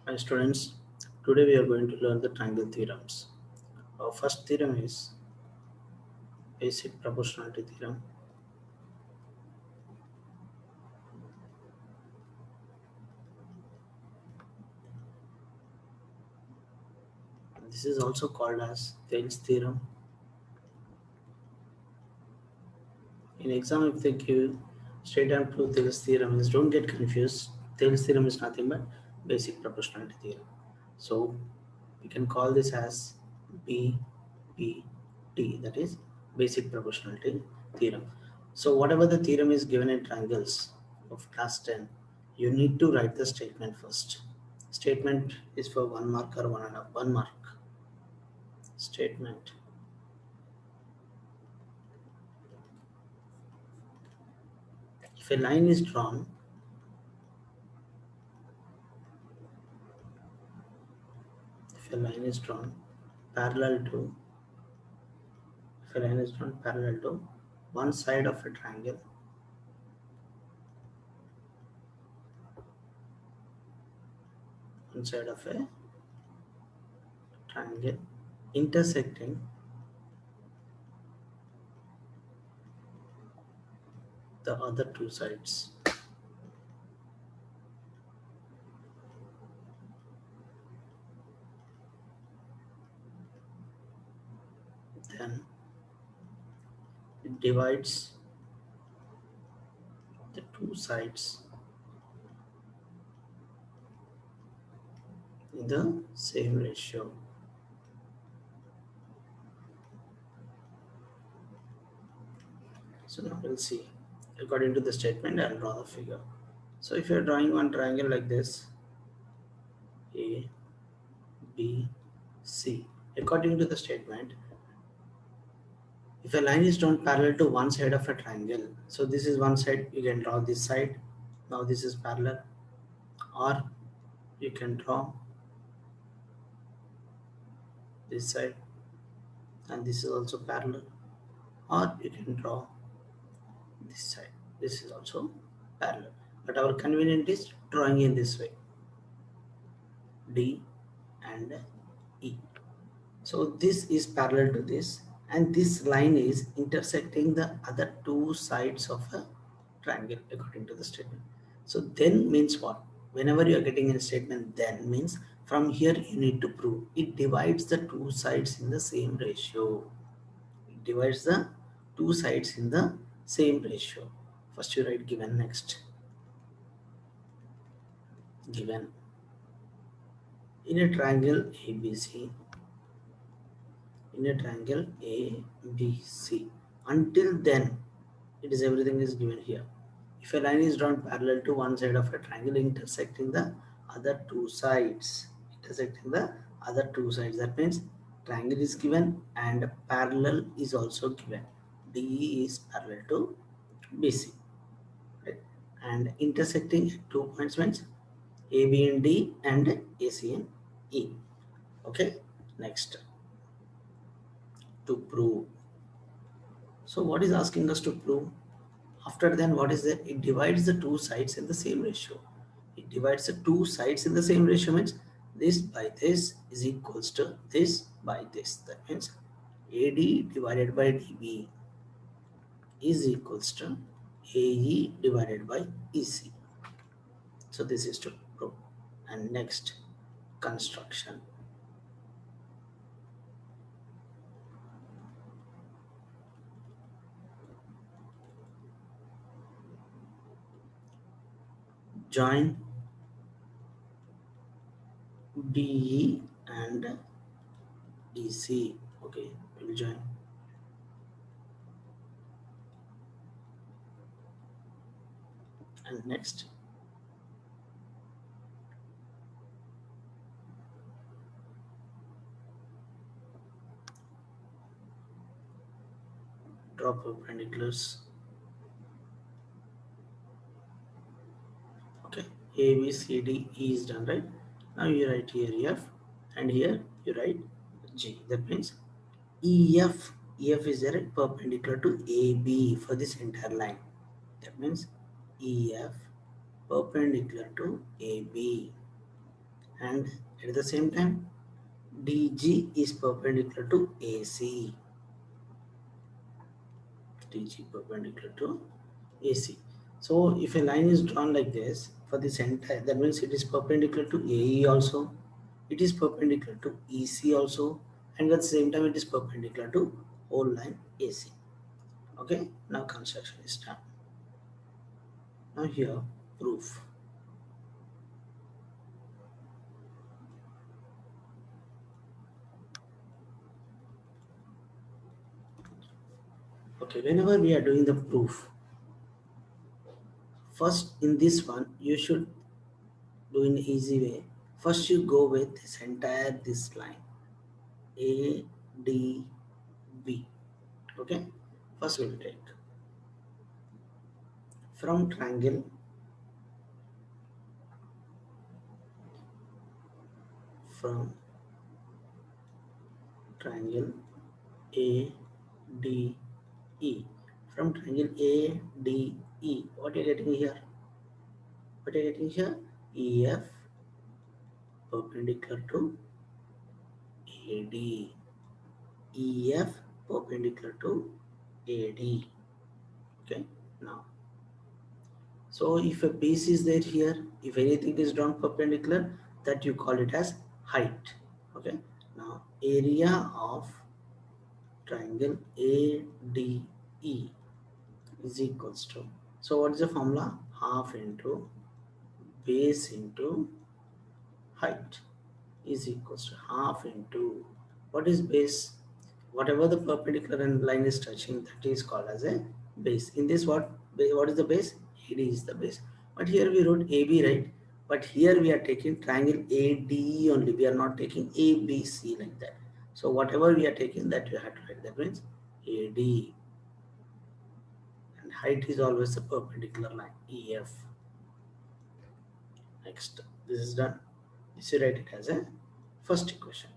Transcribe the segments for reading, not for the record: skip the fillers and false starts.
Hi students, today we are going to learn the triangle theorems. Our first theorem is basic proportionality theorem. This is also called as Thales theorem. In exam, if they give straight and prove Thales theorem, don't get confused. Thales theorem is nothing but basic proportionality theorem. So we can call this as BPT, that is basic proportionality theorem. So whatever the theorem is given in triangles of class 10, you need to write the statement first. Statement is for 1 mark or 1 mark. Statement. If a line is drawn, parallel to, if a line is drawn parallel to one side of a triangle, intersecting the other two sides. Then it divides the two sides in the same ratio. So now we'll see. According to the statement, I'll draw the figure. So if you're drawing one triangle like this, A, B, C. According to the statement, if a line is drawn parallel to one side of a triangle, so this is one side, you can draw this side. Now this is parallel. Or you can draw this side, and this is also parallel. Or you can draw this side. This is also parallel. But our convenient is drawing in this way. D and E. So this is parallel to this, and this line is intersecting the other two sides of a triangle according to the statement. So then means what? Whenever you are getting a statement, then means from here you need to prove it divides the two sides in the same ratio. It divides the two sides in the same ratio. First you write given, next given. In a triangle ABC, until then it is everything is given here. If a line is drawn parallel to one side of a triangle intersecting the other two sides, that means triangle is given and parallel is also given. DE is parallel to BC, right? And intersecting 2 points means AB and D and AC and E. Okay, next, to prove. So what is asking us to prove? After then, what is that? It divides the two sides in the same ratio. It divides the two sides in the same ratio means this by this is equals to this by this. That means AD divided by DB is equals to AE divided by EC. So this is to prove. And next, construction. Join DE and EC. Okay, we'll join. And next, draw perpendiculars. Okay, A, B, C, D, E is done, right? Now you write here F, and here you write G. That means EF is there perpendicular to AB for this entire line. That means EF perpendicular to AB, and at the same time DG is perpendicular to AC. DG perpendicular to AC. So if a line is drawn like this for this entire, that means it is perpendicular to AE also, it is perpendicular to EC also, and at the same time it is perpendicular to whole line AC. Okay, now construction is done. Now here proof. Okay, whenever we are doing the proof, first in this one you should do in easy way. First you go with this entire this line A D B. Okay, first we'll take from from triangle A D E. From triangle A D E, what are you getting here? What are you getting here? EF perpendicular to AD. EF perpendicular to AD. Okay, now so if a base is there here, if anything is drawn perpendicular, that you call it as height. Okay, now area of triangle ADE is equals to, so what is the formula? Half into base into height is equals to half into, what is base? Whatever the perpendicular and line is touching, that is called as a base. In this, what is the base? AD is the base. But here we wrote AB, right? But here we are taking triangle ADE only. We are not taking ABC like that. So whatever we are taking, that you have to write. That means AD, and height is always a perpendicular line, EF. Next, this is done. This you write it as a first equation.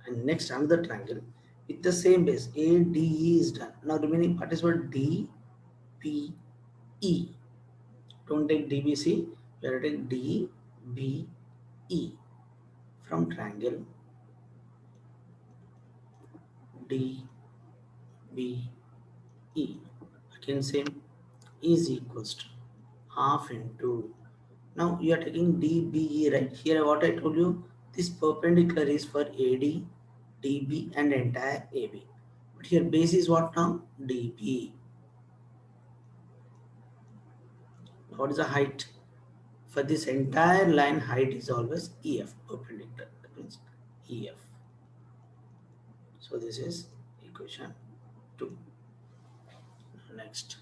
And next another triangle with the same base ADE is done. Now remaining part is what? DPE. Don't take DBC, we are taking DBE from triangle DBE. Again same, is equals to half into, now you are taking DBE, right? Here what I told you, this perpendicular is for AD, DB and entire AB. But here base is what now? DB. What is the height? For this entire line, height is always EF, perpendicular. That means EF. So this is equation 2. Next.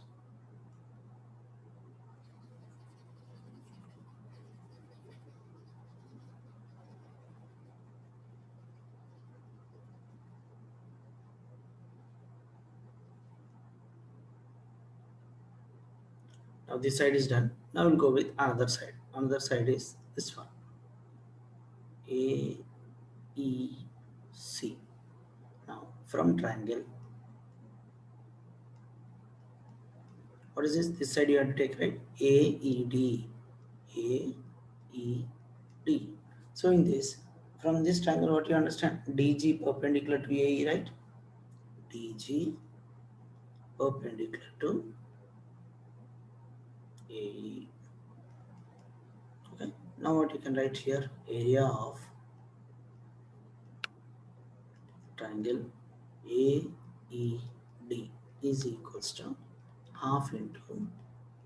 Now this side is done. Now we'll go with another side. Another side is this one. A, E, C. Now from triangle, what is this? This side you have to take, right? AED. AED. So in this, from this triangle, what you understand? DG perpendicular to AE, right? DG perpendicular to AE. Okay. Now what you can write here? Area of triangle AED is equals to half into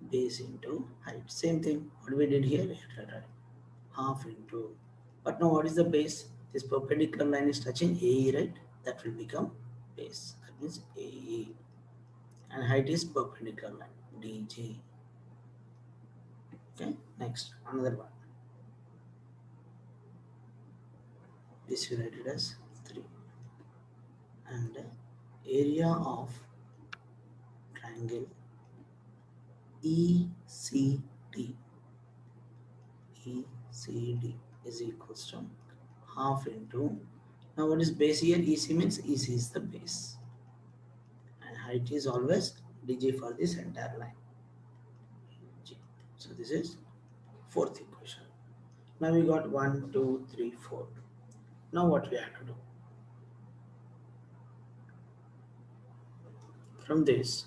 base into height. Same thing. What we did here? Half into. But now what is the base? This perpendicular line is touching AE, right? That will become base. That means AE. And height is perpendicular line DG. Okay. Next, another one. This we write it as 3. And area of triangle ECD is equals to half into, now what is base here? EC means EC is the base and height is always DG for this entire line G. So this is fourth equation. Now we got 1, 2, 3, 4. Now what we have to do? From this,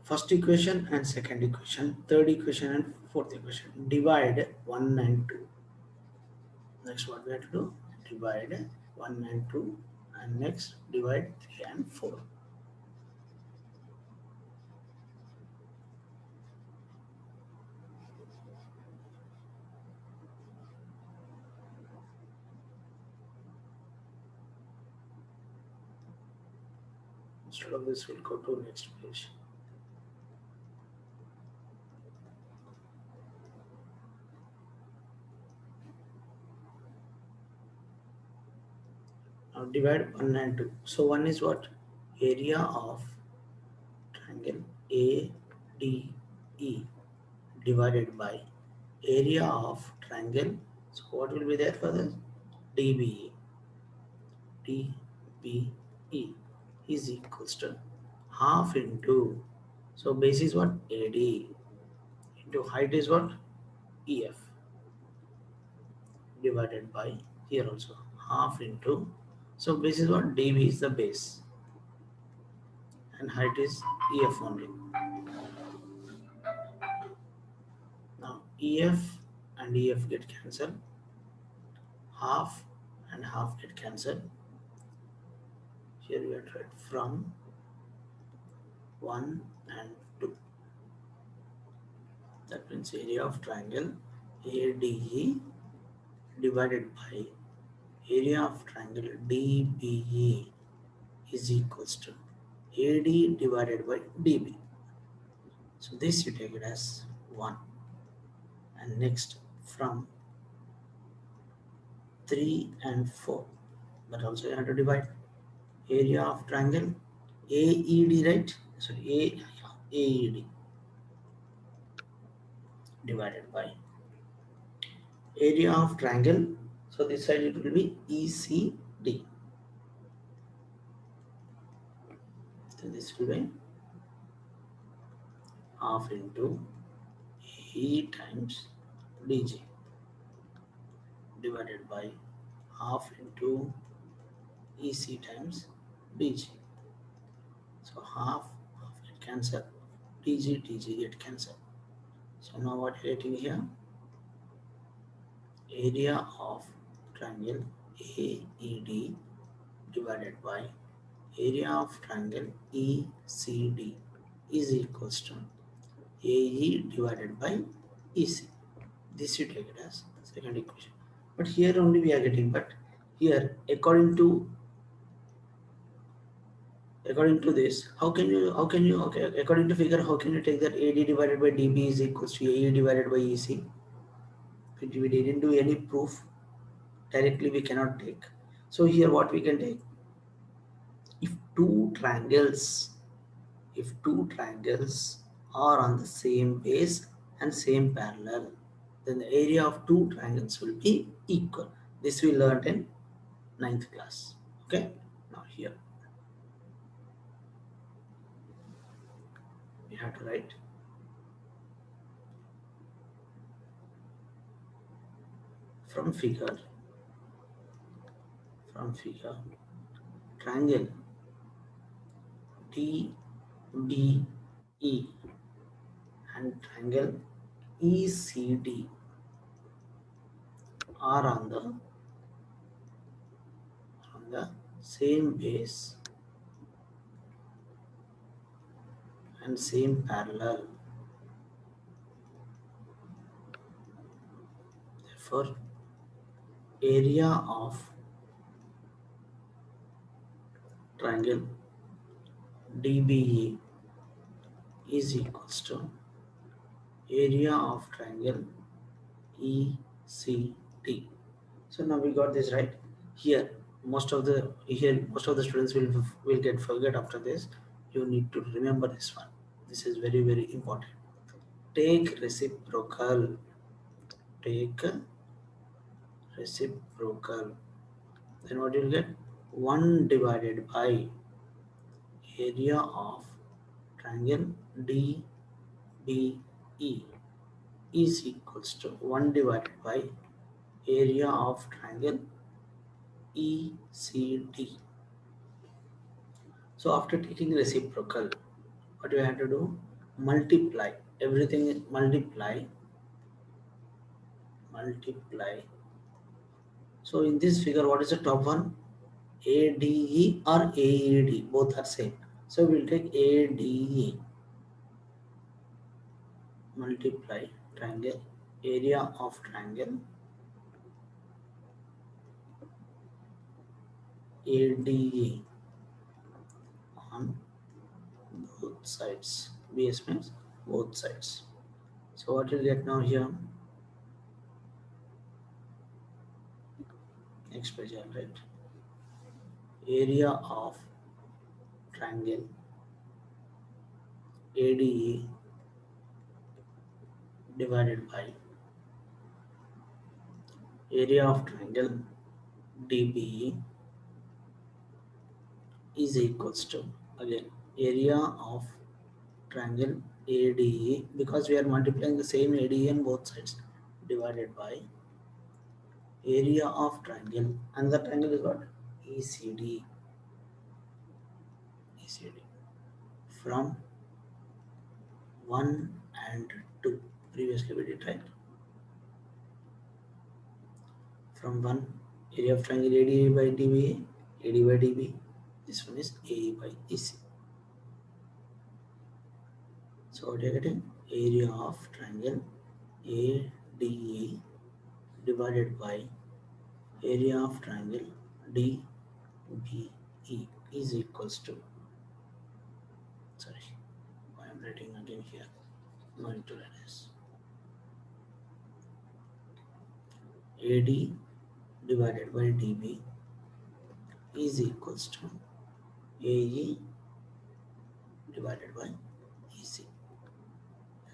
first equation and second equation, third equation and fourth equation, divide 1 and 2. Next what we have to do? Divide 1 and 2, and next divide 3 and 4. Instead of this, we'll go to next page. Now divide 1 and 2. So 1 is what? Area of triangle ADE divided by area of triangle. So what will be there for this? DBE. DBE is equals to half into, so base is what? AD into height is what? EF divided by here also half into, so base is what? DB is the base and height is EF only. Now EF and EF get cancelled, half and half get cancelled. Here we are right from 1 and 2. That means area of triangle ADE divided by area of triangle DBE is equals to AD divided by DB. So this you take it as 1. And next from 3 and 4. But also you have to divide area of triangle AED, right? Sorry, AED divided by area of triangle. So this side it will be ECD. So this will be half into E times DG divided by half into EC times DG. So half get cancelled, DG get cancelled. So now what we are getting here? Area of triangle AED divided by area of triangle ECD is equals to AE divided by EC. This you take it as second equation. But here only we are getting, but here according to this, how can you okay, according to figure, how can you take that AD divided by DB is equals to AE divided by EC? We didn't do any proof, directly we cannot take. So here what we can take, if two triangles are on the same base and same parallel, then the area of two triangles will be equal. This we learned in 9th class. Okay, now here we have to write from figure triangle DBE and triangle ECD are on the same base and same parallel. Therefore, area of triangle DBE is equals to area of triangle ECD. So now we got this right. Here most of the students will get forget after this. You need to remember this one. This is very very important. Take reciprocal. Then what you will get? 1 divided by area of triangle DBE is equals to 1 divided by area of triangle ECD. So after taking reciprocal, what we have to do? Multiply. Everything is multiply. So in this figure, what is the top one? ADE or AED? Both are same. So we'll take ADE multiply triangle area of triangle ADA on both sides. BS means both sides. So what will get now here? Next page, right? Area of triangle ADE divided by area of triangle DBE is equals to, again, area of triangle ADE, because we are multiplying the same ADE on both sides, divided by area of triangle, and the triangle is what? ECD. ECD from 1 and 2. Previously we did, right? From 1, area of triangle ADA by DBA, AD by DB. This one is AE by EC. So what are you getting? Area of triangle ADA divided by area of triangle DBE is equals to, sorry, I am writing again here, going to write this. AD divided by DB is equals to AE divided by EC.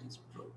That's proved.